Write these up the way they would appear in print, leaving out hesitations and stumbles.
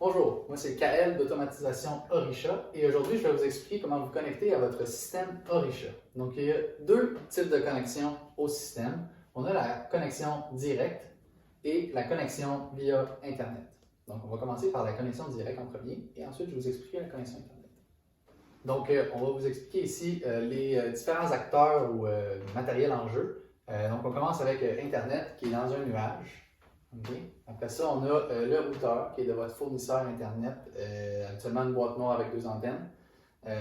Bonjour, moi c'est Kael d'Automatisation Orisha et aujourd'hui je vais vous expliquer comment vous connecter à votre système Orisha. Donc il y a deux types de connexion au système. On a la connexion directe et la connexion via Internet. Donc on va commencer par la connexion directe en premier et ensuite je vais vous expliquer la connexion Internet. Donc on va vous expliquer ici les différents acteurs ou matériel en jeu. Donc on commence avec Internet qui est dans un nuage. Okay. Après ça, on a le routeur qui est de votre fournisseur Internet, actuellement une boîte noire avec deux antennes.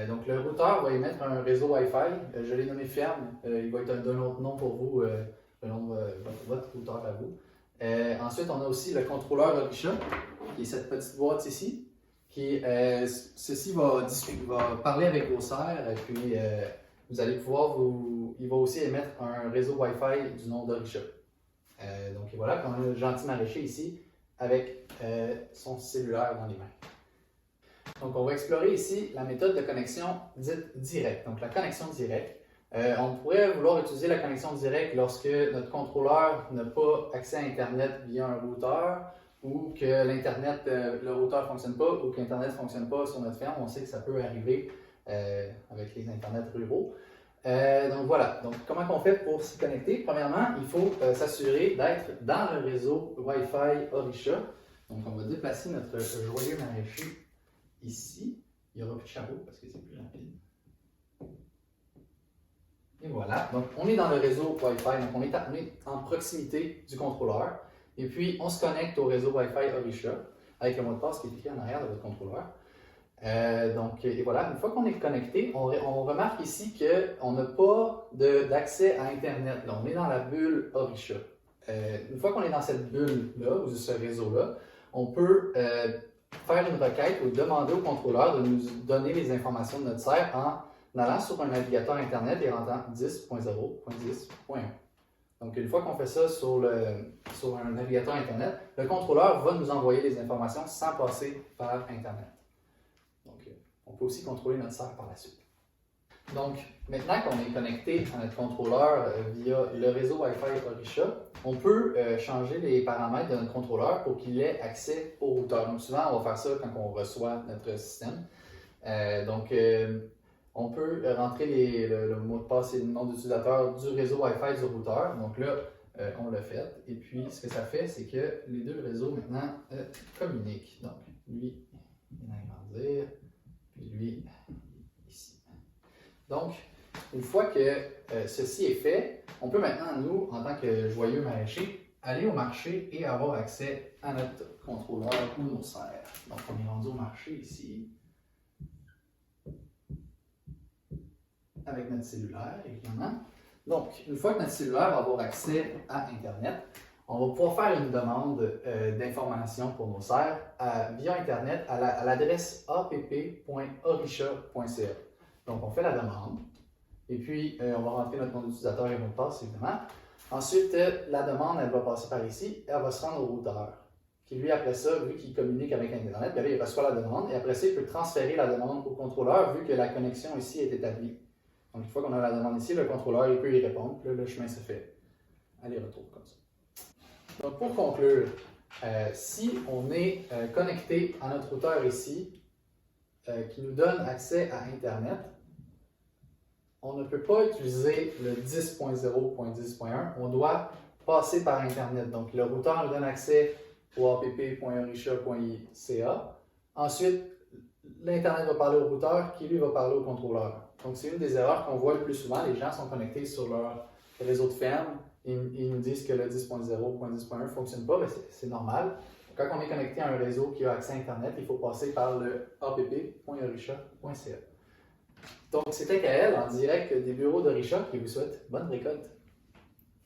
Donc le routeur va émettre un réseau Wi-Fi, je l'ai nommé ferme, il va être d'un autre nom pour vous, le nom de votre routeur à vous. Ensuite, on a aussi le contrôleur Orisha, qui est cette petite boîte ici, qui ceci va parler avec vos serres, et puis vous allez pouvoir il va aussi émettre un réseau Wi-Fi du nom d'Orisha. Donc voilà, on a le gentil maraîcher ici avec son cellulaire dans les mains. Donc on va explorer ici la méthode de connexion dite directe. Donc la connexion directe, on pourrait vouloir utiliser la connexion directe lorsque notre contrôleur n'a pas accès à Internet via un routeur ou que l'Internet, le routeur ne fonctionne pas ou que l'Internet ne fonctionne pas sur notre ferme. On sait que ça peut arriver avec les Internets ruraux. Donc voilà, donc comment on fait pour s'y connecter? Premièrement, il faut s'assurer d'être dans le réseau Wi-Fi Orisha. Donc on va déplacer notre joyeux maraîcher ici. Il n'y aura plus de chapeau parce que c'est plus rapide. Et voilà, donc on est dans le réseau Wi-Fi, donc on est en proximité du contrôleur. Et puis on se connecte au réseau Wi-Fi Orisha avec le mot de passe qui est écrit en arrière de votre contrôleur. Et voilà, une fois qu'on est connecté, on remarque ici qu'on n'a pas d'accès à Internet. Là, on est dans la bulle Orisha. Une fois qu'on est dans cette bulle-là, ou ce réseau-là, on peut faire une requête ou demander au contrôleur de nous donner les informations de notre serre en allant sur un navigateur Internet et rentrant 10.0.10.1. Donc, une fois qu'on fait ça sur un navigateur Internet, le contrôleur va nous envoyer les informations sans passer par Internet. Donc, on peut aussi contrôler notre serre par la suite. Donc, maintenant qu'on est connecté à notre contrôleur via le réseau Wi-Fi Orisha, on peut changer les paramètres de notre contrôleur pour qu'il ait accès au routeur. Donc, souvent, on va faire ça quand on reçoit notre système. On peut rentrer le mot de passe et le nom d'utilisateur du réseau Wi-Fi du routeur. Donc là, on l'a fait. Et puis, ce que ça fait, c'est que les deux réseaux maintenant communiquent. Donc, lui, il vient agrandir, puis lui, ici. Donc, une fois que ceci est fait, on peut maintenant, nous, en tant que joyeux maraîcher, aller au marché et avoir accès à notre contrôleur ou nos serres. Donc, on est rendu au marché ici, avec notre cellulaire, évidemment. Donc, une fois que notre cellulaire va avoir accès à Internet, on va pouvoir faire une demande d'information pour nos serres via Internet à l'adresse app.orisha.ca. Donc, on fait la demande et puis on va rentrer notre nom d'utilisateur et mot de passe, évidemment. Ensuite, la demande, elle va passer par ici et elle va se rendre au routeur. Qui lui, après ça, vu qu'il communique avec Internet, bien là, il reçoit la demande et après ça, il peut transférer la demande au contrôleur vu que la connexion ici est établie. Donc, une fois qu'on a la demande ici, le contrôleur il peut y répondre. Puis là, le chemin se fait aller-retour comme ça. Donc, pour conclure, si on est connecté à notre routeur ici, qui nous donne accès à Internet, on ne peut pas utiliser le 10.0.10.1, on doit passer par Internet. Donc, le routeur nous donne accès au app.orisha.ca. Ensuite, l'Internet va parler au routeur qui, lui, va parler au contrôleur. Donc, c'est une des erreurs qu'on voit le plus souvent. Les gens sont connectés sur leur réseau de ferme. Ils nous disent que le 10.0.10.1 ne fonctionne pas, mais c'est normal. Quand on est connecté à un réseau qui a accès à Internet, il faut passer par le app.orisha.ca. Donc, c'était Kael en direct des bureaux d'Orisha qui vous souhaite bonne récolte.